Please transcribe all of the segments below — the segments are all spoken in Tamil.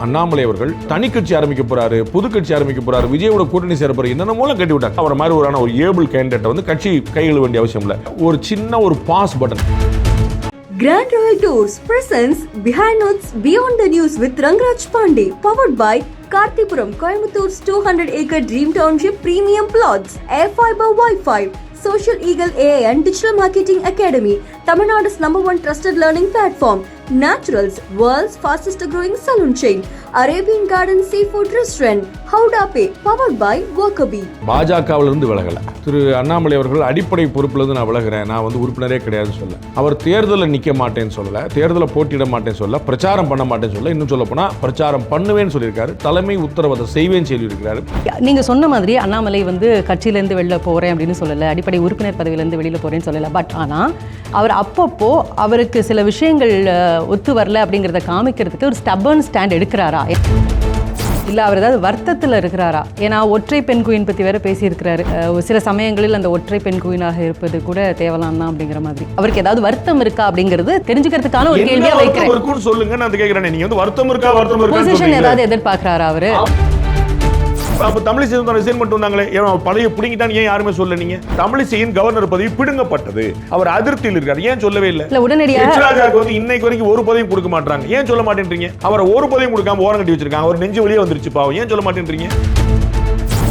அண்ணாமலை அவர்கள் தனி கட்சி ஆரம்பிக்க போறாரு, புது கட்சி ஆரம்பிக்க போறாரு, விஜயோட கூட்டணி சேர போறாரு, என்னென்ன மூலம் கட்டி விட்டாங்க. அவரை மாதிரி ஒரு ஏபிள் கேண்டிடேட் வந்து கட்சி கையில் வேண்டிய அவசியம் இல்லை. ஒரு சின்ன ஒரு pass button. Grand Royal Tours presents Behind Notes Beyond the News with Rangraj Pandey, powered by Karthipuram, Coimbatore 200-acre Dream Township Premium Plots, Air Fiber Wi-Fi, Social Eagle AI and Digital Marketing Academy, Tamil Nadu's #1 trusted learning platform, Naturals, world's fastest growing salon chain, Arabian Garden Seafood Restaurant, Howda Pay, powered by Workabee. பாஜகவிலிருந்து விலகல Thiru Annamalai அவர்கள் அடிப்படை பொறுப்பிலிருந்து நான் விலகிறேன், நான் வந்து உறுப்பினரே கிடையாதுன்னு சொல்ல. அவர் தேர்தலில் நிற்க மாட்டேன்னு சொல்லல, தேர்தலில் போட்டியிட மாட்டேன்னு சொல்ல, பிரச்சாரம் பண்ண மாட்டேன்னு சொல்ல, இன்னும் சொல்ல போனா பிரச்சாரம் பண்ணுவேன்னு சொல்லியிருக்காரு. தலைமை உத்தரவாத செய்வேன்னு சொல்லியிருக்கிறாரு. நீங்க சொன்ன மாதிரி அண்ணாமலை வந்து கட்சியிலேருந்து வெளில போறேன் அப்படின்னு சொல்லல, அடிப்படை உறுப்பினர் பதவியிலேருந்து வெளியில போறேன்னு சொல்லல. பட் ஆனா அவர் அப்பப்போ அவருக்கு சில விஷயங்கள் ஒத்து வரல அப்படிங்கிறத காமிக்கிறதுக்கு ஒரு ஸ்டபர்ன் ஸ்டாண்ட் எடுக்கிறாரா, இல்லை அவர் ஏதாவது வருத்தத்தில் இருக்கிறாரா? ஏன்னா ஒற்றை பெண் குயின் பற்றி வேற பேசியிருக்கிறாரு. சில சமயங்களில் அந்த ஒற்றை பெண் குயினாக இருப்பது கூட தேவலாம் தான் அப்படிங்கிற மாதிரி. அவருக்கு ஏதாவது வருத்தம் இருக்கா அப்படிங்கிறது தெரிஞ்சுக்கிறதுக்கான ஒரு கேள்வியா வைக்கிறேன். சொல்லுங்க, நான் கேட்கிறேன். நீங்க வந்து வருத்தம் இருக்கா, பொசிஷன் ஏதாவது எதிர்பார்க்கிறாரா அவரு? அப்ப தமிழிசை ரிசைன் பண்ணிட்டு வந்தாங்களே, பழைய பிடிங்கிட்டான்னு ஏன் யாருமே சொல்ல? நீங்க தமிழிசையின் கவர்னர் பதவி பிடுங்கப்பட்டது, அவர் அதிருப்தியில் இருக்காரு, ஏன் சொல்லவே இல்லை? உடனடியாக வந்து இன்னைக்கு வரைக்கும் ஒரு பதவியும் கொடுக்க மாட்டாங்க, ஏன் சொல்ல மாட்டேன்றீங்க? அவரை ஒரு பதவியும் கொடுக்காம ஓரம் கட்டி வச்சிருக்காங்க, அவர் நெஞ்சு வழியே வந்துருச்சு பாவம், ஏன் சொல்ல மாட்டேன்றீங்க?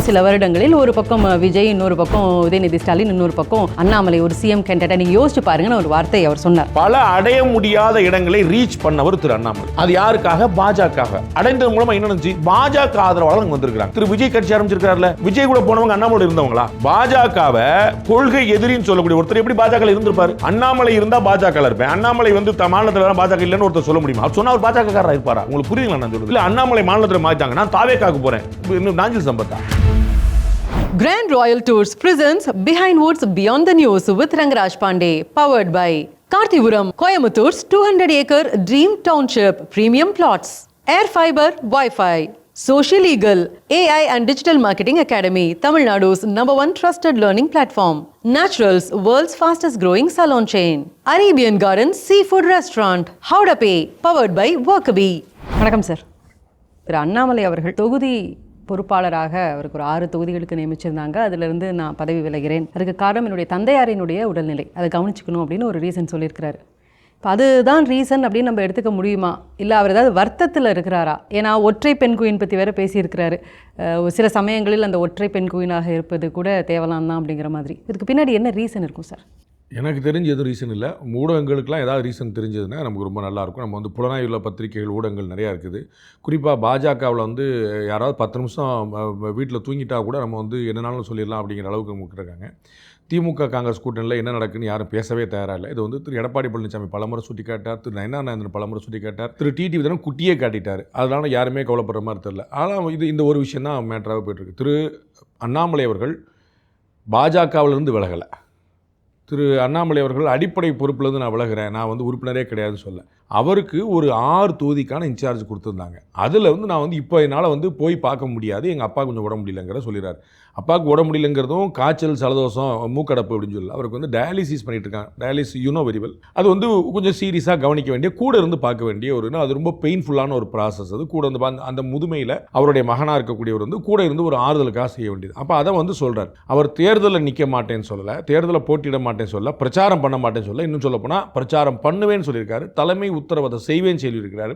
சில வருடங்களில் ஒரு பக்கம் விஜய், இன்னொரு பக்கம் உதயநிதி ஸ்டாலின், இன்னொரு பக்கம் அண்ணாமலை ஒரு சிஎம் கேண்டிடேட். நீங்க யோசிச்சு பாருங்கன்னு ஒரு வார்த்தை அவர் சொன்னார். பல அடைய முடியாத இடங்களை ரீச் பண்ணவர் திரு அண்ணாமலை. அது யாருக்காக? பாஜக. அடைந்தது மூலமா என்ன நடந்துச்சு? பாஜக ஆதரவாளர் வந்திருக்காங்க. திரு விஜய் கட்சி ஆரம்பிச்சிருக்காருல, விஜய் கூட போனவங்க அண்ணாமலை இருந்தவங்களா? பாஜகவை கொள்கை எதிரின்னு சொல்லக்கூடிய ஒருத்தர் எப்படி பாஜக இருந்திருப்பாரு? அண்ணாமலை இருந்தா பாஜக இருப்பேன், அண்ணாமலை வந்து மாநிலத்தில் பாஜக இல்லைன்னு ஒருத்தர் சொல்ல முடியுமா? அவர் சொன்னா அவர் பாஜக காரரா இருப்பாரா? உங்களுக்கு புரியுங்களா நான் சொல்றது? இல்ல அண்ணாமலை மாநிலத்தில் மாத்தாங்க, நான் தாவேக்காக்கு போறேன், Nanjil சம்பத்தா. Grand Royal Tours presents Behind Woods Beyond the News with Rangraj Pandey, powered by Karthipuram, Coimbatore 200-acre Dream Township Premium Plots, Air Fiber Wi-Fi, Social Eagle AI and Digital Marketing Academy, Tamil Nadu's #1 trusted learning platform, Naturals, world's fastest growing salon chain, Arabian Garden Seafood Restaurant, Howda Pay, powered by Workabee. வணக்கம் சார். திரு அண்ணாமலை அவர்கள் தொகுதி பொறுப்பாளராக அவருக்கு ஒரு 6 தொகுதிகளுக்கு நியமிச்சிருந்தாங்க. அதிலிருந்து நான் பதவி விலகிறேன், அதுக்கு காரணம் என்னுடைய தந்தையாரினுடைய உடல்நிலை, அதை கவனிச்சுக்கணும் அப்படின்னு ஒரு ரீசன் சொல்லியிருக்கிறாரு. இப்போ அதுதான் ரீசன் அப்படின்னு நம்ம எடுத்துக்க முடியுமா? இல்லை அவர் ஏதாவது வருத்தத்தில் இருக்கிறாரா? ஏன்னா ஒற்றை பெண் குயின் பற்றி வேற பேசியிருக்கிறாரு. சில சமயங்களில் அந்த ஒற்றை பெண் குயினாக இருப்பது கூட தேவலாம் தான் அப்படிங்கிற மாதிரி. இதுக்கு பின்னாடி என்ன ரீசன் இருக்கும் சார்? எனக்கு தெரிஞ்ச எதுவும் ரீசன் இல்லை. ஊடகங்களுக்கெல்லாம் ஏதாவது ரீசன் தெரிஞ்சதுன்னா நமக்கு ரொம்ப நல்லாயிருக்கும். நம்ம வந்து புலனாய்வுள்ள பத்திரிகைகள், ஊடகங்கள் நிறையா இருக்குது. குறிப்பாக பாஜகவில் வந்து யாராவது 10 நிமிஷம் வீட்டில் தூங்கிட்டா கூட நம்ம வந்து என்னன்னாலும் சொல்லிடலாம் அப்படிங்கிற அளவுக்கு நமக்கு இருக்காங்க. திமுக காங்கிரஸ் கூட்டணியில் என்ன நடக்குன்னு யாரும் பேசவே தயாராக இல்லை. இது வந்து திரு எடப்பாடி பழனிசாமி பலமுறை சுட்டி காட்டார், திரு நயனானந்தன் பலமுறை சுட்டி காட்டார், திரு டிடிவி தினம் குட்டியே காட்டிட்டார். அதனால யாருமே கவலைப்படுற மாதிரி தெரியல. ஆனால் இந்த ஒரு விஷயம் தான் மேட்டராக போய்ட்டுருக்கு. திரு அண்ணாமலை அவர்கள் பாஜகவிலிருந்து விலகலை. திரு அண்ணாமலை அவர்கள் அடிப்படை பொறுப்பிலிருந்து நான் விலகிறேன், நான் வந்து உறுப்பினரே கிடையாதுன்னு சொல்ல. அவருக்கு ஒரு 6 தொகுதிக்கான இன்சார்ஜ் கொடுத்துருந்தாங்க. அதில் வந்து நான் வந்து இப்போ என்னால் வந்து போய் பார்க்க முடியாது, எங்கள் அப்பா கொஞ்சம் உடம்பு முடியலைங்கிற சொல்லிடுறாரு. அப்பாவுக்கு உடம்பு முடியலைங்கிறதும் காய்ச்சல், சலதோஷம், மூக்கடப்பு அப்படின்னு சொல்லல. அவருக்கு வந்து டயாலிசிஸ் பண்ணிட்டு இருக்காங்க. Dialysis very well. அது வந்து கொஞ்சம் சீரியஸாக கவனிக்க வேண்டிய, கூட இருந்து பார்க்க வேண்டிய அது ரொம்ப பெயின்ஃபுல்லான ஒரு ப்ராசஸ். அது கூட வந்து அந்த முதுமையில் அவருடைய மகனாக இருக்கக்கூடியவர் வந்து கூட இருந்து ஒரு ஆறுதலுக்காக செய்ய வேண்டியது. அப்போ அதை வந்து சொல்கிறார். அவர் தேர்தலில் நிற்க மாட்டேன்னு சொல்லலை, தேர்தலில் போட்டியிட மாட்டேன்னு சொல்ல, பிரச்சாரம் பண்ண மாட்டேன்னு சொல்ல, இன்னும் சொல்ல போனால் பிரச்சாரம் பண்ணுவேன்னு சொல்லியிருக்காரு. தலைமை உத்தரவாதம் செய்வேன்னு சொல்லியிருக்கிறாரு.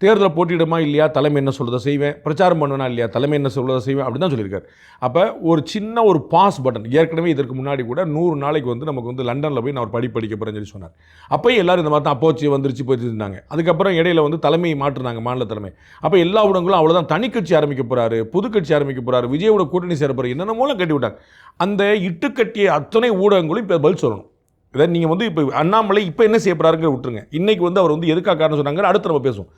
தேர்தலில் போட்டியிடுமா இல்லையா, தலைமை என்ன சொல்கிறத செய்வேன், பிரச்சாரம் பண்ணுவேனா இல்லையா, தலைமை என்ன சொல்கிறத செய்வேன் அப்படின்னு தான் சொல்லியிருக்காரு. அப்போ ஒரு சின்ன ஒரு பாஸ் பட்டன். ஏற்கனவே இதற்கு முன்னாடி கூட 100 நாளைக்கு வந்து நமக்கு வந்து லண்டனில் போய் நான் ஒரு படிக்க போகிறேன்னு சொல்லி சொன்னார். அப்போயும் எல்லோரும் இந்த மாதிரி தான் போச்சு வந்துருச்சு போயிட்டு இருந்தாங்க. அதுக்கப்புறம் இடையில வந்து தலைமையை மாற்றினாங்க, மாநில தலைமை. அப்போ எல்லா ஊடகங்களும் அவ்வளோதான், தனி கட்சி ஆரம்பிக்க போகிறாரு, புது கட்சி ஆரம்பிக்க போகிறாரு, விஜயோட கூட்டணி சேர போகிறாரு, என்னென்ன மூலம் கட்டி விட்டாங்க. அந்த இட்டுக்கட்டிய அத்தனை ஊடகங்களும் இப்போ பதில் சொல்லணும். இதை நீங்கள் வந்து இப்போ அண்ணாமலை இப்போ என்ன செய்யப்படுறாருங்கிற விட்டுருங்க. இன்றைக்கி வந்து அவர் வந்து எதுக்காக காரணம் சொன்னாங்க, அடுத்து நம்ம பேசுவோம்.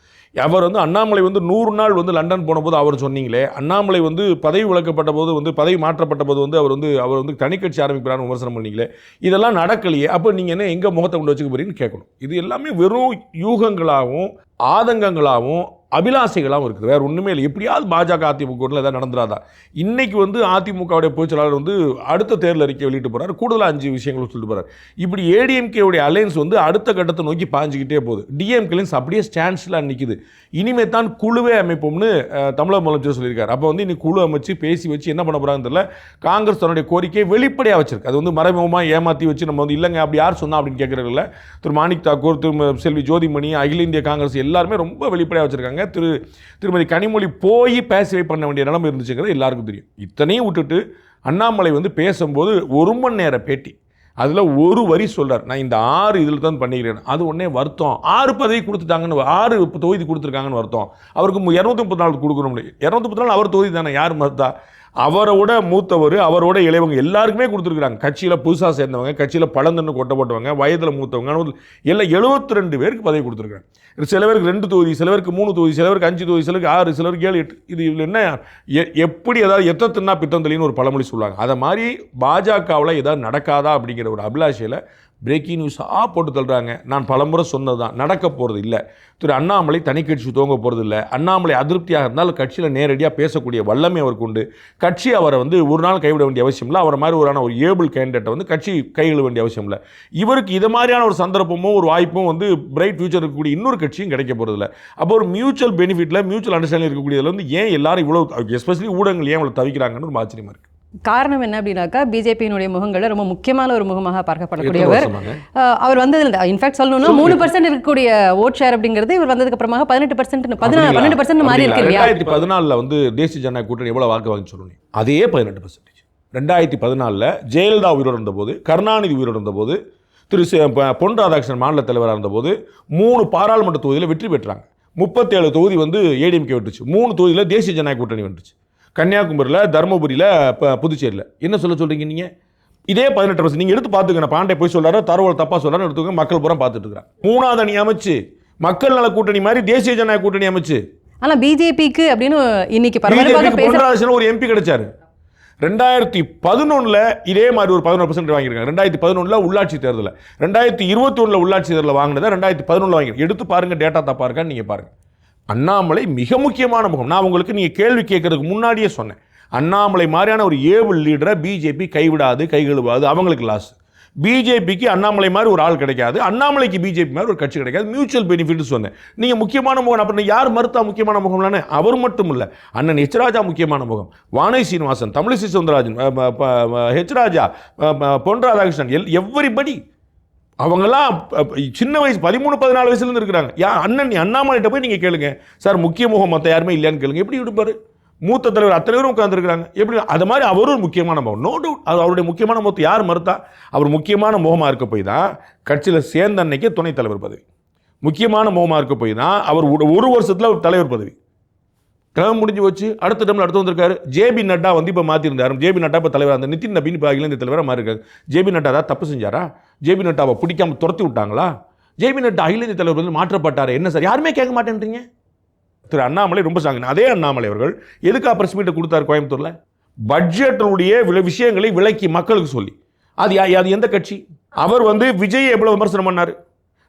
அவர் வந்து அண்ணாமலை வந்து 100 நாள் வந்து லண்டன் போன போது அவர் சொன்னீங்களே, அண்ணாமலை வந்து பதவி விலக்கப்பட்ட போது வந்து பதவி மாற்றப்பட்ட போது வந்து அவர் வந்து தனி கட்சி ஆரம்பிக்கிறான்னு விமர்சனம் பண்ணீங்களே, இதெல்லாம் நடக்கலையே, அப்போ நீங்கள் என்ன எங்கே முகத்தை கொண்டு வச்சுக்க போறீங்கன்னு கேட்கணும். இது எல்லாமே வெறும் யூகங்களாகவும் ஆதங்கங்களாகவும் அபிலாசைகளாகவும் இருக்குது. வேறு ஒன்றுமே இல்லை. எப்படியாவது பாஜக அதிமுக கூட்டத்தில் எதாவது நடந்துடாதா. இன்றைக்கி வந்து அதிமுகவுடைய பொதுச்செயலாளர் வந்து அடுத்த தேர்தல் அறிக்கை வெளியிட்டு போகிறார். கூடுதலாக 5 விஷயங்களும் சொல்லிட்டு போகிறார். இப்படி ஏடிஎம்கேவுடைய அலையன்ஸ் வந்து அடுத்த கட்டத்தை நோக்கி பாஞ்சிக்கிட்டே போகுது. டிஎம்கேலைன்ஸ் அப்படியே ஸ்டாண்ட்ஸ்லாம் நிற்குது. இனிமேல் தான் குழுவே அமைப்போம்னு தமிழக முதலமைச்சர் சொல்லியிருக்காரு. அப்போ வந்து இன்னைக்கு குழு அமைச்சு பேசி வச்சு என்ன பண்ண போகிறாங்கன்னு தெரியல. காங்கிரஸ் தன்னுடைய கோரிக்கையை வெளிப்படையாக வச்சிருக்கு. அது வந்து மறைமுகமாக ஏமாற்றி வச்சு நம்ம வந்து இல்லைங்க அப்படி யார் சொன்னா அப்படின்னு கேட்குறதில்ல. திரு மாணிக் தாக்கூர், திரு செல்வி ஜோதிமணி, அகில இந்திய காங்கிரஸ் எல்லாருமே ரொம்ப வெளிப்படையாக வச்சுருக்காங்க. திருமதி கனிமொழி போய் பேசவே பண்ண வேண்டிய நிலைமை இருந்துச்சுங்கிறது எல்லாருக்கும் தெரியும். இத்தனையும் விட்டுட்டு அண்ணாமலை வந்து பேசும்போது 1 மணி நேர பேட்டி, அதில் ஒரு வரி சொல்கிறார், நான் இந்த 6 இதில் தான் பண்ணிக்கிறேன். அது ஒன்றே வருத்தம். 6 பதவி கொடுத்துட்டாங்கன்னு, 6 தொகுதி கொடுத்துருக்காங்கன்னு வருத்தம். அவருக்கு 234 கொடுக்கணும் முடியும். 234 அவர் தொகுதி தானே, யார் மறுத்தா? அவரோட மூத்தவர், அவரோட இளையவங்க எல்லாருக்குமே கொடுத்துருக்குறாங்க. கட்சியில் புதுசாக சேர்ந்தவங்க, கட்சியில் பழந்தன்னு கொட்ட போட்டவங்க, வயதில் மூத்தவங்க எல்லாம் 72 பேருக்கு பதவி கொடுத்துருக்காங்க. சில பேருக்கு 2 தொகுதி, சில பேருக்கு 3 தொகுதி, சில பேருக்கு 5 தொகுதி, சிலருக்கு 6, சிலருக்கு 7, 8. இதில் என்ன எப்படி ஏதாவது எத்தத்தின்னா பித்தந்தலின்னு ஒரு பழமொழி சொல்லுவாங்க. அதை மாதிரி பாஜகவில் ஏதாவது நடக்காதா அப்படிங்கிற ஒரு அபிலாஷையில் பிரேக்கிங் நியூஸாக போட்டு தள்ளுறாங்க. நான் பலமுறை சொன்னது தான், நடக்க போகிறது இல்லை. திரு அண்ணாமலை தனி கட்சி துவங்க போகிறது இல்லை. அண்ணாமலை அதிருப்தியாக இருந்தால் கட்சியில் நேரடியாக பேசக்கூடிய வல்லமை அவருக்கு உண்டு. கட்சி அவரை வந்து ஒரு நாள் கைவிட வேண்டிய அவசியம் இல்லை. அவரை மாதிரி ஒரு ஏபிள் கேண்டிடேட்டை வந்து கட்சி கைவிட வேண்டிய அவசியம் இல்லை. இவருக்கு இது மாதிரியான ஒரு சந்தர்ப்பமும் ஒரு வாய்ப்பும் வந்து பிரைட் ஃபியூச்சர் இருக்கக்கூடிய இன்னொரு கட்சியும் கிடைக்க போகிறது இல்லை. அப்போ ஒரு மியூச்சுவல் பெனிஃபிட்டில் மியூச்சுவல் அண்டர்ஸ்டாண்டிங் இருக்கக்கூடியதில் வந்து ஏன் எல்லாரும் இவ்வளோ, எஸ்பெஷலி ஊடகங்கள் ஏன் இவ்வளோ தவிக்கிறாங்கன்னு ஒரு ஆச்சரியமாக இருக்குது. காரணம் என்ன அப்படின்னாக்கா, பிஜேபியினுடைய முகங்களில் ரொம்ப முக்கியமான ஒரு முகமாக பார்க்கப்படக்கூடியவர் அவர் வந்ததில். இன்ஃபேக்ட் சொல்லணும்னா 3% இருக்கக்கூடிய ஓட் ஷேர் அப்படிங்கிறது இவர் வந்ததுக்கு அப்புறமாக 18% 12% மாறி இருக்கு. 2014 வந்து தேசிய ஜனநாயக கூட்டணி எவ்வளோ வாக்கு வாங்கி சொல்லணும், அதே 18%. 2014 ஜெயலலிதா உயிரோடு இருந்தபோது, கருணாநிதி உயிரோடு இருந்தபோது, திரு பொன் ராதாகிருஷ்ணன் மாநில தலைவராக இருந்தபோது 3 பாராளுமன்ற தொகுதியில் வெற்றி பெற்றாங்க. 37 தொகுதி வந்து ஏடிஎம்கே வெட்டுச்சு. 3 தொகுதியில் தேசிய ஜனநாயக கூட்டணி வந்துச்சு. கன்னியாகுமரியில், தருமபுரியில், புதுச்சேரியில். என்ன சொல்கிறீங்க நீங்கள்? இதே 18%. நீங்கள் எடுத்து பார்த்துக்கணும். பாண்டே போய் சொல்கிறாரு, தரவல் தப்பாக சொல்கிறாரு, எடுத்துக்க. மக்கள் பூரா பார்த்துட்டு இருக்கிறாங்க. 3வது அணி அமைச்சு, மக்கள் நல கூட்டணி மாதிரி தேசிய ஜனநாயக கூட்டணி அமைச்சு. ஆனால் பிஜேபிக்கு அப்படின்னு இன்னைக்கு பரவாயில்ல ஒரு எம்பி கிடைச்சாரு. 2011 இதே மாதிரி ஒரு 11% வாங்கியிருக்காங்க. 2011 உள்ளாட்சி தேர்தலில், 2021 உள்ளாட்சி தேர்தலில் வாங்கினதை 2011 வாங்கி எடுத்து பாருங்கள். டேட்டா தப்பாக இருக்கான்னு நீங்கள் பாருங்கள். அண்ணாமலை மிக முக்கியமான முகம். நான் உங்களுக்கு நீங்கள் கேள்வி கேட்கறதுக்கு முன்னாடியே சொன்னேன். அண்ணாமலை மாதிரியான ஒரு ஏபிள் லீடரை பிஜேபி கைவிடாது, கைகழுவாது. அவங்களுக்கு லாஸ். பிஜேபிக்கு அண்ணாமலை மாதிரி ஒரு ஆள் கிடைக்காது, அண்ணாமலைக்கு பிஜேபி மாதிரி ஒரு கட்சி கிடைக்காது. மியூச்சுவல் பெனிஃபிட் சொன்னேன். நீங்கள் முக்கியமான முகம். அப்புறம் யார் மறுத்தா முக்கியமான முகம்லானே? அவர் மட்டும் இல்லை, அண்ணன் ஹெச் ராஜா முக்கியமான முகம், வானதி சீனிவாசன், தமிழிசை சவுந்தரராஜன், ஹெச் ராஜா, பொன் ராதாகிருஷ்ணன், எவ்வரிபடி. அவங்கெல்லாம் சின்ன வயசு 13-14 வயசுலேருந்து இருக்கிறாங்க. அண்ணாமலைகிட்ட போய் நீங்கள் கேளுங்க, சார் முக்கிய முகம் மற்ற யாருமே இல்லையான்னு கேளுங்க. எப்படி விடுப்பார்? மூத்த தலைவர் அத்தனை பேரும் உட்காந்துருக்கிறாங்க. எப்படி? அது மாதிரி அவரும் முக்கியமான முகம், நோ டவுட். அது அவருடைய முக்கியமான முகத்தை யார் மறுத்தா? அவர் முக்கியமான முகமாக இருக்க போய் தான் கட்சியில் சேர்ந்த அன்னைக்கே துணைத் தலைவர் பதவி. முக்கியமான முகமாக இருக்க போய் தான் அவர் 1 வருஷத்தில் தலைவர் பதவி. டேர்ம் முடிஞ்சு வச்சு அடுத்த டைமில் அடுத்து வந்திருக்காரு. ஜேபி நட்டா வந்து இப்போ மாற்றிருந்தார். ஜேபி நட்டா இப்போ தலைவர், அந்த நிதின் நபீன் இப்போ அகில இந்திய தலைவராக மாறி இருக்காரு. ஜேபி நட்டா தான் தப்பு செஞ்சாரா? ஜேபி நட்டாவை பிடிக்காம துரத்தி விட்டாங்களா? ஜேபி நட்டா அகில இந்திய தலைவர் வந்து மாற்றப்பட்டார். என்ன சார் யாருமே கேட்க மாட்டேன்றீங்க? திரு அண்ணாமலை ரொம்ப சாங்க. அதே அண்ணாமலை அவர்கள் எதுக்காக பிரஸ் மீட்டை கொடுத்தாரு கோயம்புத்தூரில்? பட்ஜெட்டினுடைய விஷயங்களை விளக்கி மக்களுக்கு சொல்லி. அது எந்த கட்சி? அவர் வந்து விஜய் எவ்வளவு விமர்சனம் பண்ணார்,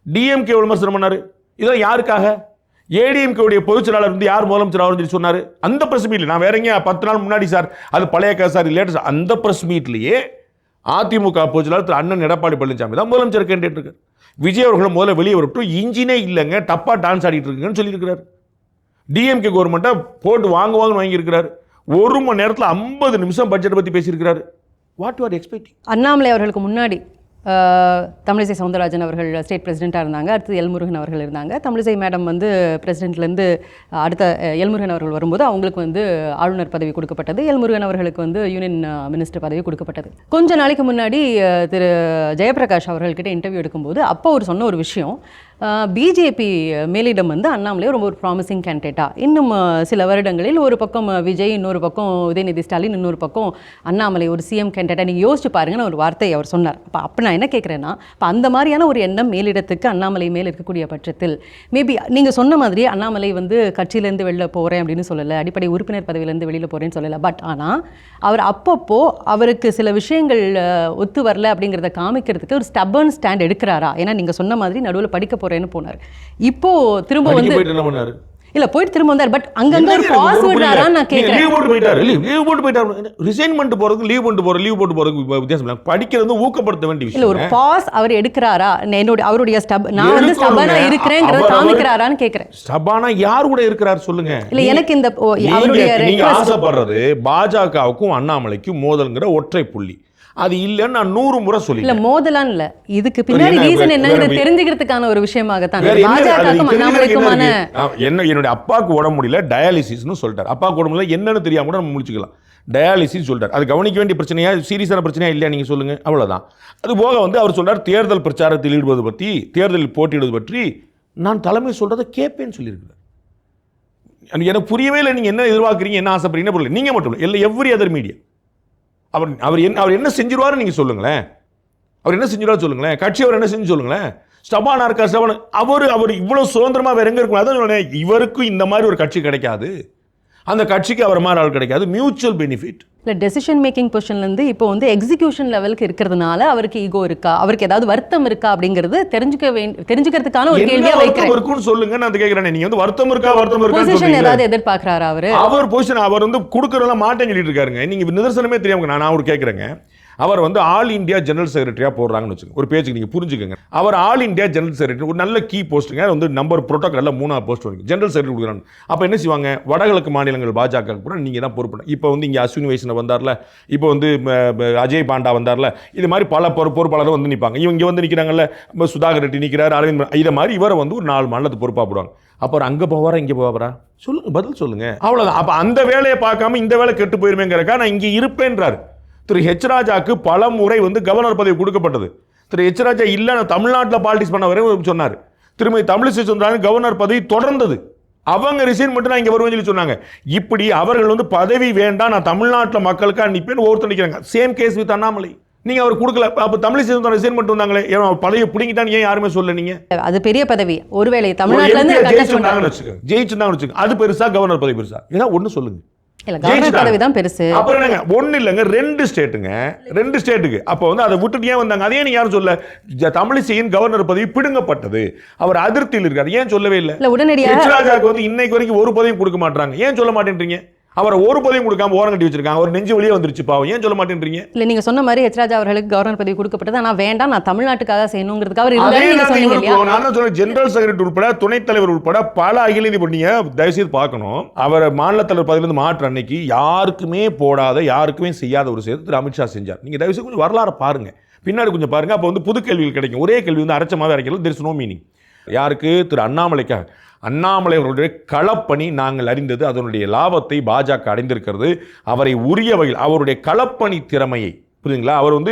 டிஎம்கே எவ்வளவு விமர்சனம் பண்ணார். இதெல்லாம் யாருக்காக? ஏடிஎம்கேவுடைய பொதுச் செயலாளர் வந்து யார் முதலமைச்சர் அவர் சொன்னார் அந்த பிரஸ் மீட்ல. நான் வேற எங்கேயா 10 நாள் முன்னாடி சார், அது பழைய சார் லேட்டஸ்ட், அந்த பிரஸ் மீட்லேயே அதிமுக பொதுச் செயலாளர் திரு அண்ணன் எடப்பாடி பழனிசாமி தான் முதலமைச்சர் கேண்டிடேட் இருக்கார். விஜய் அவர்கள் முதல்ல வெளியே வரட்டும், இன்ஜினே இல்லைங்க, தப்பாக டான்ஸ் ஆடிட்டு இருக்குங்கன்னு சொல்லியிருக்கிறார். டிஎம்கே கவர்மெண்ட்டை போட்டு வாங்குவாங்கன்னு வாங்கியிருக்கிறார். 1 மணி நேரத்தில் 50 நிமிஷம் பட்ஜெட் பற்றி பேசியிருக்கிறார். What you are expecting? Annamalai அவர்களுக்கு முன்னாடி தமிழிசை சவுந்தரராஜன் அவர்கள் ஸ்டேட் பிரசிடெண்ட்டாக இருந்தாங்க. அடுத்து எல்முருகன் அவர்கள் இருந்தாங்க. தமிழிசை மேடம் வந்து பிரசிடென்ட்லேருந்து அடுத்த எல்முருகன் அவர்கள் வரும்போது அவங்களுக்கு வந்து ஆளுநர் பதவி கொடுக்கப்பட்டது. எல்முருகன் அவர்களுக்கு வந்து யூனியன் மினிஸ்டர் பதவி கொடுக்கப்பட்டது. கொஞ்ச நாளைக்கு முன்னாடி திரு ஜெயபிரகாஷ் அவர்கள்கிட்ட இன்டர்வியூ எடுக்கும்போது அப்போ அவர் சொன்ன ஒரு விஷயம், பிஜேபி மேலிடம் வந்து அண்ணாமலை ரொம்ப ஒரு ப்ராமிசிங் கேண்டிடேட்டா, இன்னும் சில வருடங்களில் ஒரு பக்கம் விஜய், இன்னொரு பக்கம் உதயநிதி ஸ்டாலின், இன்னொரு பக்கம் அண்ணாமலை ஒரு சிஎம் கேண்டிடேட்டா நீங்கள் யோசிச்சு பாருங்கன்னு ஒரு வார்த்தை அவர் சொன்னார். அப்போ நான் என்ன கேட்குறேன்னா, இப்போ அந்த மாதிரியான ஒரு எண்ணம் மேலிடத்துக்கு அண்ணாமலை மேல் இருக்கக்கூடிய பட்சத்தில் மேபி நீங்கள் சொன்ன மாதிரி அண்ணாமலை வந்து கட்சியிலேருந்து வெளில போகிறேன் அப்படின்னு சொல்லலை, அடிப்படை உறுப்பினர் பதவியிலேருந்து வெளியில் போகிறேன்னு சொல்லலை. பட் ஆனால் அவர் அப்பப்போ அவருக்கு சில விஷயங்கள் ஒத்து வரல அப்படிங்கிறத காமிக்கிறதுக்கு ஒரு ஸ்டபர்ன் ஸ்டாண்ட் எடுக்கிறாரா? ஏன்னா நீங்கள் சொன்ன மாதிரி நடுவில் படிக்க போறேன்னு போனார். இப்போ திரும்ப வந்து இல்ல போயிட்டு திரும்ப வந்தார். பட் அங்கங்க ஒரு பாஸ் விடுறாரான்னு நான் கேக்குறேன். லீவ் போட்டு போயிட்டாரு. ரிசைன் பண்ணிட்டு போறதுக்கு லீவ் போட்டு போறதுக்கு வித்தியாசம் இல்லை. படிக்கிறது ஊக்கப்படுத்த வேண்டிய விஷயம். இல்ல ஒரு பாஸ் அவர் எடுக்கிறாரா, அவருடைய நான் வந்து ஸ்டபனா இருக்கிறேங்கறத காமிக்கிறாரான்னு கேக்குறேன். ஸ்டபனா யார் கூட இருக்கிறார் சொல்லுங்க. இல்ல எனக்கு இந்த அவருடைய நீங்க ஆசைப்படுறது பாஜகவுக்கும் அண்ணாமலைக்கும் மோதல்ங்கிற ஒற்றை புள்ளி. அது இல்லன்னு நான் 100 முறை சொல்லி. இல்ல மோதலாம் இல்ல, இதுக்கு பின்னாடி ரீசன் என்னங்கிறது தெரிஞ்சுக்கிறதுக்கான ஒரு விஷயமாக தான் பாஜகவுக்கும் அண்ணாமலைக்குமான என்னுடைய அப்பாவுக்கு உடம்பு முடியல டயாலிசிஸ்னு சொல்லிட்டார். அப்பாவுக்கு உடம்பு முடியல என்னன்னு தெரியாம கூட நம்ம முடிச்சுக்கலாம். டயாலிசிஸ் சொல்றாரு. அது கவனிக்க வேண்டிய பிரச்சனையா, சீரியஸான பிரச்சனையா இல்லையா நீங்க சொல்லுங்க. அவ்வளவுதான். அது போக வந்து அவர் சொல்றார் தேர்தல் பிரச்சாரத்தில் ஈடுபடுவது பற்றி, தேர்தலில் போட்டியிடுவது பற்றி நான் தலைமை சொல்றதை கேட்பேன்னு சொல்லியிருக்கிறார். எனக்கு புரியவே இல்லை. நீங்க என்ன எதிர்பார்க்குறீங்க, என்ன ஆசைப்படுறீங்க புரியல. நீங்க மட்டும் இல்லை, எவ்ரி அதர் மீடியா அவர் என்ன செஞ்சிருவாரு நீங்க சொல்லுங்களேன். அவர் என்ன செஞ்சிருவாரு சொல்லுங்களேன். கட்சி அவர் என்ன செஞ்சு சொல்லுங்களேன். ஸ்டபானா இருக்கா ஸ்டபானா அவர் இவ்வளவு சுதந்திரமா வேற எங்க இருக்கும். அதான் இவருக்கும் இந்த மாதிரி ஒரு கட்சி கிடைக்காது, அந்த கட்சிக்கு அவர் மாதிரி ஆள் கிடைக்காது. Mutual benefit. இல்லை டெசிஷன் மேக்கிங் பொசிஷன்லேருந்து இப்போ வந்து எக்ஸிக்யூஷன் லெவலுக்கு இருக்கிறதுனால அவருக்கு ஈகோ இருக்கா, அவருக்கு ஏதாவது வருத்தம் இருக்கா அப்படிங்கிறது தெரிஞ்சுக்கிறதுக்கான ஒரு கேள்வியாக வைக்கிறேன். இருக்குன்னு சொல்லுங்க. நான் கேட்குறேன், நீங்க வந்து வருத்தம் இருக்கா பொசிஷன் ஏதாவது எதிர்பார்க்குறாரா அவர் பொசிஷன் அவர் வந்து கொடுக்குறதெல்லாம் மாட்டேன்னு சொல்லிட்டு இருக்காருங்க. நீங்க நிதர்சனமே தெரியாம நான் அவர் கேட்குறேங்க. அவர் வந்து ஆல் இந்தியா ஜெனரல் செக்ரட்டரியா போடுறாங்கன்னு வச்சுக்கோங்க. ஒரு பேச்சுக்கு நீங்க புரிஞ்சுக்கங்க. அவர் ஆல் இந்தியா ஜெனரல் செக்ரட்டரி ஒரு நல்ல கீ போஸ்ட்டுங்க. வந்து நம்பர் புரோட்டோகால்ல 3ஆவது போஸ்ட் வந்து ஜெனரல் செக்ரட்டரி கொடுக்குறாங்க. அப்போ என்ன செய்வாங்க, வடகிழக்கு மாநிலங்கள் பாஜக கூட நீங்க தான் பொறுப்பு. இப்போ வந்து இங்கே அஸ்வினி வைஷ்ணவ் வந்தார்ல, இப்போ வந்து அஜய் பாண்டா வந்தார்ல, இது மாதிரி பல பொறுப்பாளர்கள் வந்து நிற்பாங்க. இவங்க வந்து நிற்கிறாங்கல்ல, சுதாகர் ரெட்டி நிற்கிறார், அரவிந்த், இதை மாதிரி இவரை வந்து ஒரு 4 மாநிலத்துக்கு பொறுப்பாக போடுவாங்க. அப்புறம் அங்கே போவாரா இங்கே போவாரா சொல்லுங்க, பதில் சொல்லுங்க. அவ்வளோதான். அப்போ அந்த வேலையை பார்க்காம இந்த வேலை கெட்டு போயிருமேங்கிறக்கா நான் இங்கே இருப்பேன்றார். திரு ஹெச் ராஜாக்கு பல முறை வந்து கவர்னர் பதவி கொடுக்கப்பட்டது. திரு ஹெச் ராஜா இல்லை நான் தமிழ்நாட்டில் பாலிடிக்ஸ் பண்ண வரை சொன்னார். திருமதி தமிழிசை சவுந்தரராஜன் கவர்னர் பதவி தொடர்ந்தது. அவங்க ரிசைன் மட்டும் நான் இங்கே வருவேன்னு சொல்லி சொன்னாங்க. இப்படி அவர்கள் வந்து பதவி வேண்டாம், நான் தமிழ்நாட்டில் மக்களுக்கு அனுப்பின்னு ஒருத்தர் நிற்கிறாங்க. Same case with Annamalai. நீங்க அவர் கொடுக்கல. அப்ப தமிழிசை சவுந்தரராஜன் ரிசைன் பண்ணிட்டு வந்தாங்களே, பதவியை பிடிங்கிட்டான்னு ஏன் யாருமே சொல்ல? நீங்க அது பெரிய பதவி. ஒருவேளை தமிழ்நாட்டில இருந்து ஜெயிச்சுட்டாங்கன்னு வச்சுக்கோங்க, அது பெருசா கவர்னர் பதவி பெருசா? ஏன்னா ஒண்ணு சொல்லுங்க. அப்புறம் ஒண்ணு இல்லங்க, 2 ஸ்டேட்டுங்க, 2 ஸ்டேட்டுக்கு. அப்ப வந்து அதை விட்டுட்டு ஏன் வந்தாங்க? அதே நீங்க யாரும் சொல்ல. தமிழிசையின் கவர்னர் பதவி பிடுங்கப்பட்டது, அவர் அதிருப்தியில் இருக்காரு, ஏன் சொல்லவே இல்லை? உடனடியாக ராஜாக்கு வந்து இன்னைக்கு வரைக்கும் ஒரு பதவியும் கொடுக்க மாட்டாங்க, ஏன் சொல்ல மாட்டேன்றீங்க? அவரை ஒரு பதவியும் கொடுக்காம ஓரம் கட்டி வச்சிருக்காங்க, ஒரு நெஞ்சு வழியே வந்துருச்சு பாவம், ஏன் சொல்ல மாட்டேன்றீங்க? இல்ல நீங்க சொன்ன மாதிரி ஹெச் ராஜா அவர்களுக்கு கவர்னர் பதவி கொடுக்கப்பட்டது, ஆனா வேண்டாம் நான் தமிழ்நாட்டுக்காக செய்யணுங்கிறதுக்கு அவர் இருந்தாரு. ஜெனரல் செக்ரட்டரி உட்பட துணைத் தலைவர் உட்பட பல அகில இந்திய பண்ணீங்க. தயவுசெய்து பார்க்கணும், அவர் மாநில தலைவர் பதவியிலிருந்து மாற்ற அன்னைக்கு யாருக்குமே போடாத, யாருக்குமே செய்யாத ஒரு செயல் திரு அமித்ஷா செஞ்சார். நீங்க தயவுசெய்து கொஞ்சம் வரலாறு பாருங்க, பின்னாடி கொஞ்சம் பாருங்க. அப்போ வந்து புது கேள்விகள் கிடைக்கும். ஒரே கேள்வி வந்து அரைச்சமாவே அரைக்கிறது. there is no meaning. யாருக்கு? திரு அண்ணாமலைக்காக. அண்ணாமலை அவர்களுடைய களப்பணி நாங்கள் அறிந்தது, அதனுடைய லாபத்தை பாஜக அடைந்திருக்கிறது. அவரை உரிய வகையில் அவருடைய களப்பணி திறமையை, புரியுதுங்களா,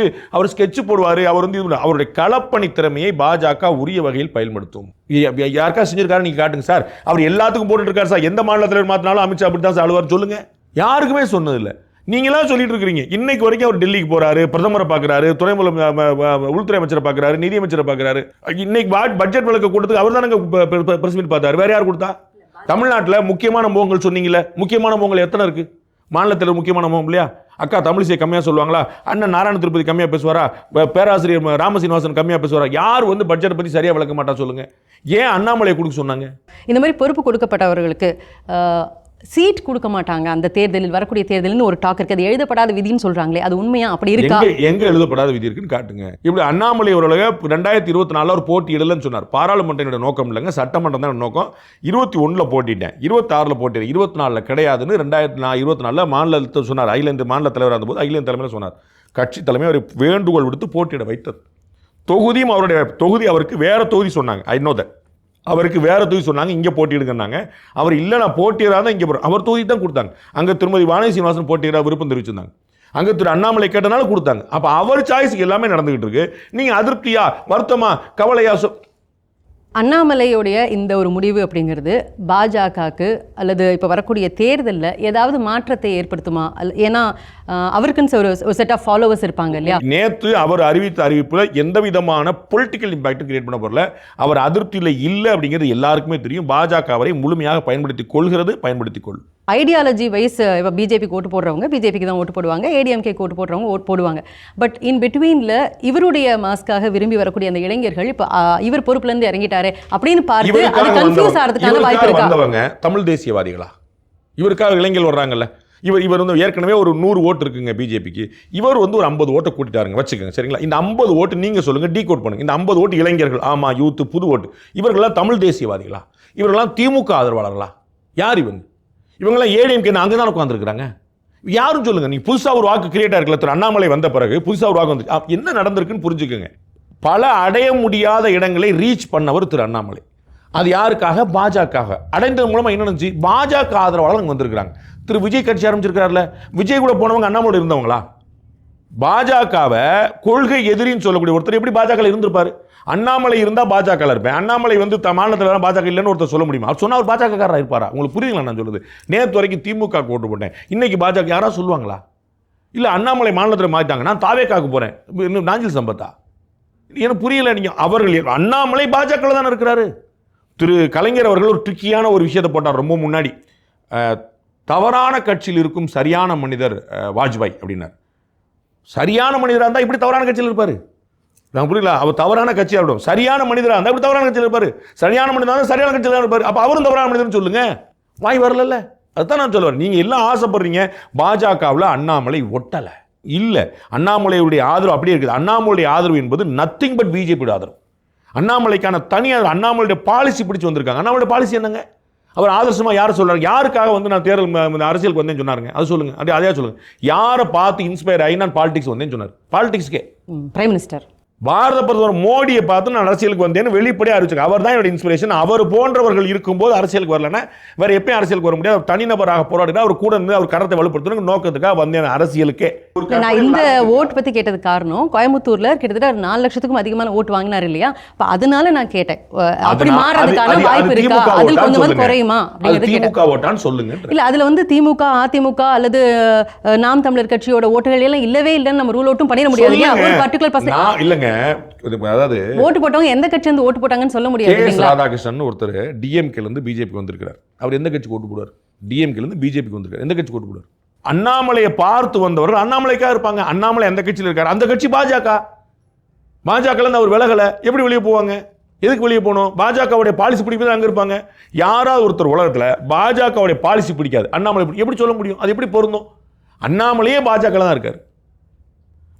அவர் ஸ்கெட்ச் போடுவார், அவர் வந்து அவருடைய களப்பணி திறமையை பாஜக உரிய வகையில் பயன்படுத்தும். யாருக்கா செஞ்சிருக்காரு நீங்க காட்டுங்க சார். அவர் எல்லாத்துக்கும் போட்டுட்டு இருக்காரு சார். எந்த மாநிலத்தில் மாத்தினாலும் அமித்ஷா அப்படி தான் சார் அழுவார் சொல்லுங்க. யாருக்குமே சொன்னதில்லை. நீங்களா சொல்லிட்டு இருக்கிறீங்க. இன்னைக்கு வரைக்கும் அவர் டெல்லிக்கு போறாரு, பிரதமரை பார்க்கிறாரு, உள்துறை அமைச்சரை பார்க்கிறாரு, நிதி அமைச்சரை பார்க்கிறாரு. இன்னைக்கு பட்ஜெட் வழக்கு கூட்டத்துக்கு அவர் தானே பிரஸ் மீட் பார்த்தாரு. வேற யார் கொடுத்தா? தமிழ்நாட்டில் முக்கியமான முகங்கள் சொன்னீங்கல்ல, முக்கியமான முகங்கள் எத்தனை இருக்கு? மாநிலத்தில் முக்கியமான முகம் இல்லையா? அக்கா தமிழிசை கம்மியா சொல்லுவாங்களா? அண்ணன் நாராயண திருப்பதி கம்மியா பேசுவாரா? பேராசிரியர் ராமசீனிவாசன் கம்மியா பேசுவாரா? யார் வந்து பட்ஜெட் பத்தி சரியா விளக்க மாட்டா சொல்லுங்க? ஏன் அண்ணாமலையை கொடுக்க சொன்னாங்க? இந்த மாதிரி பொறுப்பு கொடுக்கப்பட்டவர்களுக்கு சீட் கொடுக்க மாட்டாங்க அந்த தேர்தலில், வரக்கூடிய தேர்தலில் ஒரு டாக் இருக்கு. அது எழுதப்படாத விதின்னு சொல்றாங்களே, அது உண்மையா? அப்படி இருக்கா? எங்க எழுதப்படாத விதி இருக்குன்னு காட்டுங்க. இப்படி அண்ணாமலை அவர்கள் 2024 ஒரு போட்டி இடலன்னு சொன்னார். பாராளுமன்ற நோக்கம் இல்லைங்க, சட்டமன்றம் தான் நோக்கம். 21 போட்டிட்டேன், 26 போட்டிட்டேன், 24 கிடையாதுன்னு 2024 மாநிலத்தை சொன்னார். அகில இந்திய மாநில தலைவராக இருந்தபோது அகில இந்திய தலைமையில் சொன்னார். கட்சி தலைமை அவர் வேண்டுகோள் விடுத்து போட்டியிட வைத்தது. தொகுதியும் அவருடைய தொகுதி, அவருக்கு வேற தொகுதி சொன்னாங்க. I know that. அவருக்கு வேற தொகுதி சொன்னாங்க, இங்கே போட்டியிடுங்கன்னாங்க. அவர் இல்லை நான் போட்டியிடாதான் இங்கே போகிறேன், அவர் தொகுதி தான் கொடுத்தாங்க. அங்கே திருமதி வானதி சீனிவாசன் போட்டியிட விருப்பம் தெரிவிச்சிருந்தாங்க. அங்கே திரு அண்ணாமலை கேட்டனால கொடுத்தாங்க. அப்போ அவர் சாய்ஸுக்கு எல்லாமே நடந்துகிட்டு இருக்கு. நீங்கள் அதிருப்தியா, வருத்தமா, கவலையா? அண்ணாமலையுடைய இந்த ஒரு முடிவு அப்படிங்கிறது பாஜகவுக்கு அல்லது இப்போ வரக்கூடிய தேர்தலில் ஏதாவது மாற்றத்தை ஏற்படுத்துமா? ஏன்னா அவருக்குன்னு ஒரு செட் ஆஃப் ஃபாலோவர்ஸ் இருப்பாங்க இல்லையா? நேற்று அவர் அறிவித்த அறிவிப்பில் எந்த விதமான பொலிட்டிக்கல் இம்பாக்டும் கிரியேட் பண்ண போறல. அவர் அதிருப்தியில் இல்லை அப்படிங்கிறது எல்லாருக்குமே தெரியும். பாஜக அவரை முழுமையாக பயன்படுத்தி கொள்கிறது, பயன்படுத்தி கொள்ளும். ஐடியாலஜி வைஸ் இப்போ பிஜேபிக்கு ஓட்டு போடுறவங்க பிஜேபிக்கு தான் ஓட்டு போடுவாங்க, ஏடிஎம்கேக்கு ஓட்டு போடுறவங்க ஓட்டு போடுவாங்க. பட் இன் பிட்வீனில் இவருடைய மாஸ்க்காக விரும்பி வரக்கூடிய அந்த இளைஞர்கள் இப்போ இவர் பொறுப்புலேருந்து இறங்கிட்டாரு அப்படின்னு பார்த்து அது கன்ஃபியூஸ் ஆகிறதுக்கான வாய்ப்பு இருக்கா? வந்தவங்க தமிழ் தேசியவாதிகளா? இவருக்காக இளைஞர்கள் வர்றாங்கல்ல, இவர் வந்து ஏற்கனவே ஒரு 100 ஓட்டு இருக்குங்க பிஜேபிக்கு, இவர் வந்து ஒரு 50 ஓட்டை கூட்டிட்டாருங்க வச்சுக்கோங்க, சரிங்களா? இந்த 50 ஓட்டு நீங்கள் சொல்லுங்கள், டீ கோட் பண்ணுங்க. இந்த 50 ஓட்டு இளைஞர்கள், ஆமாம் யூத்து புது ஓட்டு, இவர்கள்லாம் தமிழ் தேசியவாதிகளா? இவர்கள்லாம் திமுக ஆதரவாளர்களா? யார் இவங்க? இவங்கெல்லாம் ஏடிஎம்கே அங்கே தான் உட்காந்துருக்குறாங்க. யாரும் சொல்லுங்கள். நீங்கள் புதுசாக ஒரு வாக்கு கிரியேட் ஆகிருக்கல, திரு அண்ணாமலை வந்த பிறகு புதுசாக ஒரு வாக்கு வந்து என்ன நடந்திருக்குன்னு புரிஞ்சுக்கோங்க. பல அடைய முடியாத இடங்களை ரீச் பண்ணவர் திரு அண்ணாமலை. அது யாருக்காக? பாஜக. அடைந்தது மூலமாக என்ன நடந்துச்சு? பாஜக ஆதரவாளர் அங்கே வந்திருக்கிறாங்க. திரு விஜய் கட்சி ஆரம்பிச்சிருக்கிறார்ல, விஜய் கூட போனவங்க அண்ணாமலை இருந்தவங்களா? பாஜகவை கொள்கை எதிரின்னு சொல்லக்கூடிய ஒருத்தர் எப்படி பாஜக இருந்திருப்பாரு? அண்ணாமலை இருந்தால் பாஜக இருப்பேன், அண்ணாமலை வந்து மாநிலத்தில் பாஜக இல்லைன்னு ஒருத்தர் சொல்ல முடியுமா? அவர் சொன்னால் அவர் பாஜகக்காரராக இருப்பாரா? உங்களுக்கு புரியுங்களா நான் சொல்லுது? நேற்று வரைக்கும் திமுக ஓட்டு போட்டேன், இன்னைக்கு பாஜக யாராவது சொல்லுவாங்களா? இல்லை அண்ணாமலை மாநிலத்தில் மாறிட்டாங்க, நான் தாவேக்காக்கு போகிறேன், இன்னும் நாஞ்சில் சம்பத்தா? எனக்கு புரியல. நீங்கள் அவர்கள் அண்ணாமலை பாஜகவில் தானே இருக்கிறாரு. திரு கலைஞர் அவர்கள் ஒரு ட்ரிக்கியான ஒரு விஷயத்தை போட்டார் ரொம்ப முன்னாடி. தவறான கட்சியில் இருக்கும் சரியான மனிதர் வாஜ்பாய் அப்படின்னார். சரியான மனிதராக இருந்தால் இப்படி தவறான கட்சியில் இருப்பார்? நான் புரியல. அவர் தவறான கட்சியாக இருக்கும். சரியான மனிதராக இருந்தால் இப்படி தவறான கட்சியில் இருப்பார். சரியான மனிதராக இருந்தால் சரியான கட்சியில் தான் இருப்பார். அப்போ அவரும் தவறான மனிதர்னு சொல்லுங்க. வாய் வரல. அதுதான் நான் சொல்லுவேன். நீங்கள் எல்லாம் ஆசைப்படுறீங்க பாஜகவில் அண்ணாமலை ஒட்டலை. இல்லை, அண்ணாமலையுடைய ஆதரவு அப்படியே இருக்குது. அண்ணாமலையுடைய ஆதரவு என்பது நத்திங் பட் பிஜேபியோட ஆதரவு. அண்ணாமலைக்கான தனியார் அண்ணாமலையுடைய பாலிசி பிடிச்சி வந்திருக்காங்க. அண்ணாமலையுடைய பாலிசி என்னங்க? அவர் ஆதர்சமாக யார் சொல்கிறார்? யாருக்காக வந்து நான் தேர்தல் அரசியலுக்கு வந்தேன்னு சொன்னாருங்க? அது சொல்லுங்கள். அதே சொல்லுங்கள். யாரை பார்த்து இன்ஸ்பயர் ஆகி நான் பாலிடிக்ஸ் வந்தேன்னு சொன்னார்? பாலிடிக்ஸ்க்கே பிரைம் மினிஸ்டர் பாரத பிரதமர் மோடியை பார்த்து நான் அரசியலுக்கு வந்தேன்னு வெளிப்படையாக அறிவிச்சாங்க. அவர் தான் என்னோட இன்ஸ்பிரேஷன். அவர் போன்றவர்கள் இருக்கும்போது அரசியலுக்கு வரலன்னா வேற எப்பயும் அரசியலுக்கு வர முடியாது. அவர் தனிநபராக போராடினா அவர் கூட இருந்து அவர் கரத்தை வலுப்படுத்தணும் நோக்கத்துக்காக வந்தேன் அரசியலுக்கே. நான் இந்த ஓட்டு பற்றி கேட்டது காரணம், கோயம்புத்தூர்ல கிட்டத்தட்ட 4 லட்சத்துக்கும் அதிகமான ஓட்டு வாங்கினார் இல்லையா? அப்போ அதனால நான் கேட்டேன், அப்படி மாறதுக்கான வாய்ப்பு இருக்கா? அதில் கொஞ்சம் குறையுமா அப்படிங்கிறது திமுக ஓட்டான்னு சொல்லுங்க. இல்லை, அதில் வந்து திமுக அதிமுக அல்லது நாம் தமிழர் கட்சியோட ஓட்டுகள் எல்லாம் இல்லவே இல்லைன்னு நம்ம ரூல் அவுட்டும் பண்ணிட முடியாது இல்லையா? ஒரு பர்டிகுலர் பர்சன்ட் இல்லைங்க. அதாவது ஓட்டு போட்டவங்க எந்த கட்சி வந்து ஓட்டு போட்டாங்கன்னு சொல்ல முடியாது. ராதாகிருஷ்ணன் ஒருத்தர் டிஎம்கேல இருந்து பிஜேபிக்கு வந்திருக்கிறார். அவர் எந்த கட்சிக்கு ஓட்டு போடுவார்? டிஎம்கேல இருந்து பிஜேபிக்கு வந்திருக்கார். எந்த கட்சிக்கு ஓட்டு போடுவார்? அண்ணாமலையை பார்த்து வந்தவர்கள் அண்ணாமலைக்காக இருப்பாங்க. அண்ணாமலை எந்த கட்சியில் இருக்காரு? அந்த கட்சி பாஜக. பாஜகல இருந்து அவர் விலகலை, எப்படி வெளியே போவாங்க? எதுக்கு வெளியே போகணும்? பாஜகவுடைய பாலிசி பிடிப்பது அங்கே இருப்பாங்க. யாராவது ஒருத்தர் உலகத்தில் பாஜகவுடைய பாலிசி பிடிக்காது, அண்ணாமலை எப்படி சொல்ல முடியும்? அது எப்படி பொருந்தும்? அண்ணாமலையே பாஜக தான் இருக்காரு,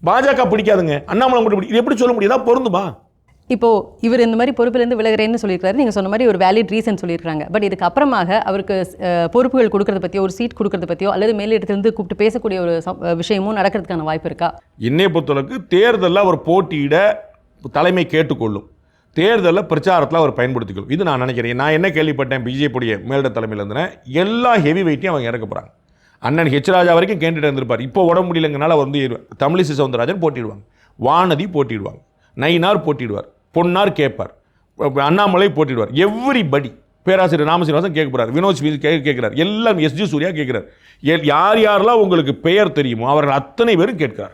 பாஜக பிடிக்காதுங்க, அண்ணாமலை மட்டும் பிடிக்கும், இது எப்படி சொல்ல முடியுதா? பொருந்துமா? இப்போ இவர் இந்த மாதிரி பொறுப்பிலிருந்து விலகிறேன்னு சொல்லியிருக்காரு. நீங்கள் சொன்ன மாதிரி ஒரு வேலிட் ரீசன் சொல்லியிருக்காங்க. பட் இதுக்கு அப்புறமாக அவருக்கு பொறுப்புகள் கொடுக்கறத பற்றியோ ஒரு சீட் கொடுக்கறத பற்றியோ அல்லது மேலிடத்திலிருந்து கூப்பிட்டு பேசக்கூடிய ஒரு விஷயமும் நடக்கிறதுக்கான வாய்ப்பு இருக்கா? என்னை பொறுத்தளவுக்கு தேர்தலில் அவர் போட்டியிட தலைமை கேட்டுக்கொள்ளும், தேர்தலில் பிரச்சாரத்தில் அவர் பயன்படுத்திக்கொள்ளும். இது நான் நினைக்கிறேன். நான் என்ன கேள்விப்பட்டேன், பிஜேபியுடைய மேலிட தலைமையில் இருந்தேன், எல்லா ஹெவி வெயிட்டையும் அவங்க இறக்க போகிறாங்க. அண்ணன் ஹெச் ராஜா வரைக்கும் கேண்டிடேட் இருந்திருப்பார். இப்போ உடம்பு முடியலங்கனால அவர் வந்து தமிழிசை சவுந்தரராஜன் போட்டிடுவாங்க, வானதி போட்டிடுவாங்க, நயினார் போட்டிடுவார், பொன்னார் கேட்பார், அண்ணாமலை போட்டிடுவார். எவ்ரிபடி, பேராசிரியர் ராமசீனிவாசன் கேட்க போகிறார், வினோத் கேட்கிறார், எல்லாம் எஸ்ஜி சூர்யா கேட்கிறார். யார் யாரெல்லாம் உங்களுக்கு பெயர் தெரியுமோ அவர்கள் அத்தனை பேரும் கேட்கிறார்.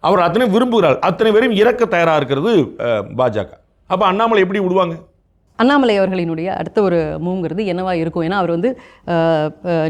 அவர் அத்தனை விரும்புகிறார். அத்தனை பேரும் இறக்க தயாராக இருக்கிறது பாஜக. அப்போ அண்ணாமலை எப்படி விடுவாங்க? அண்ணாமலை அவர்களினுடைய அடுத்த ஒரு மூவ்ங்கிறது என்னவா இருக்கும்? ஏன்னா அவர் வந்து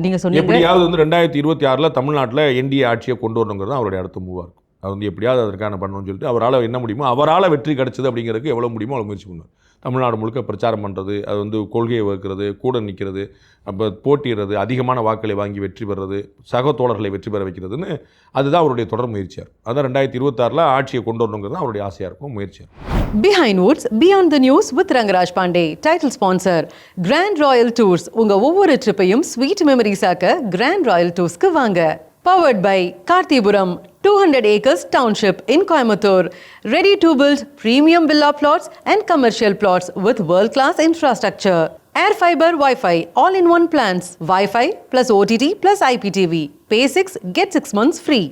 நீங்கள் சொன்னீங்க எப்படியாவது வந்து 2026 தமிழ்நாட்டில் என்டிஏ ஆட்சியை கொண்டு வரணுங்கிறது அவருடைய அடுத்த மூவாக இருக்கும். அது வந்து எப்படியாவது அதற்கான பண்ணணும்னு சொல்லிட்டு அவரால் என்ன முடியுமோ, அவரால் வெற்றி கிடைச்சது அப்படிங்கிறதுக்கு எவ்வளோ முடியுமோ அவ்வளோ முயற்சி பண்ணுவார். தமிழ்நாடு முழுக்க பிரச்சாரம் பண்ணுறது, அது வந்து கொள்கையை வகுக்கிறது, கூட நிற்கிறது, அப்போ போட்டிடுறது, அதிகமான வாக்களை வாங்கி வெற்றி பெறுறது, சக தோழர்களை வெற்றி பெற வைக்கிறதுன்னு அதுதான் அவருடைய தொடர் முயற்சியாக இருக்கும். அதான் 2026 ஆட்சியை கொண்டு வரணுங்கிறது தான் அவருடைய ஆசையாக இருக்கும், முயற்சியாக இருக்கும். Behind Woods, Beyond the News with Rangaraj Pandey. Title sponsor, Grand Royal Tours. உங்க ஒவ்வொரு ட்ரிப்பையும் ஸ்வீட் மெமரிஸ் ஆக்க Grand Royal Toursக்கு வாங்க. Powered by Karthipuram, 200 acres township in Coimbatore. Ready to build premium villa plots and commercial plots with world-class infrastructure. Air fiber Wi-Fi, all-in-one plans. Wi-Fi plus OTT plus IPTV. Pay 6, get 6 months free.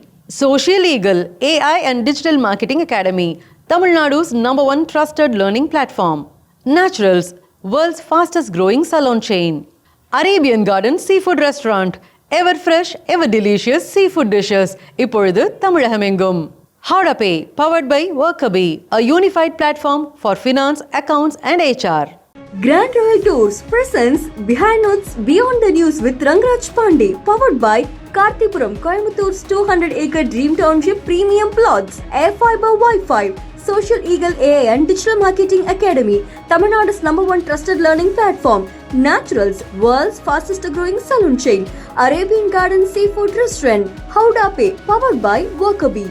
Social Eagle, AI and Digital Marketing Academy. Tamil Nadu's #1 trusted learning platform. Naturals, world's fastest growing salon chain. Arabian Garden Seafood Restaurant. Ever fresh, ever delicious seafood dishes. இப்பொழுது தமிழகமெங்கும். Howda Pay, powered by Workabee, a unified platform for finance, accounts and HR. Grand Royal Tours presents Behind Notes Beyond the News with Rangraj Pandey, powered by Karthipuram, Coimbatore 200-acre Dream Township Premium Plots, Air Fiber Wi-Fi, Social Eagle AI and Digital Marketing Academy, Tamil Nadu's #1 trusted learning platform, Naturals, world's fastest growing salon chain, Arabian Garden Seafood Restaurant, Howda Pay, powered by Workabee.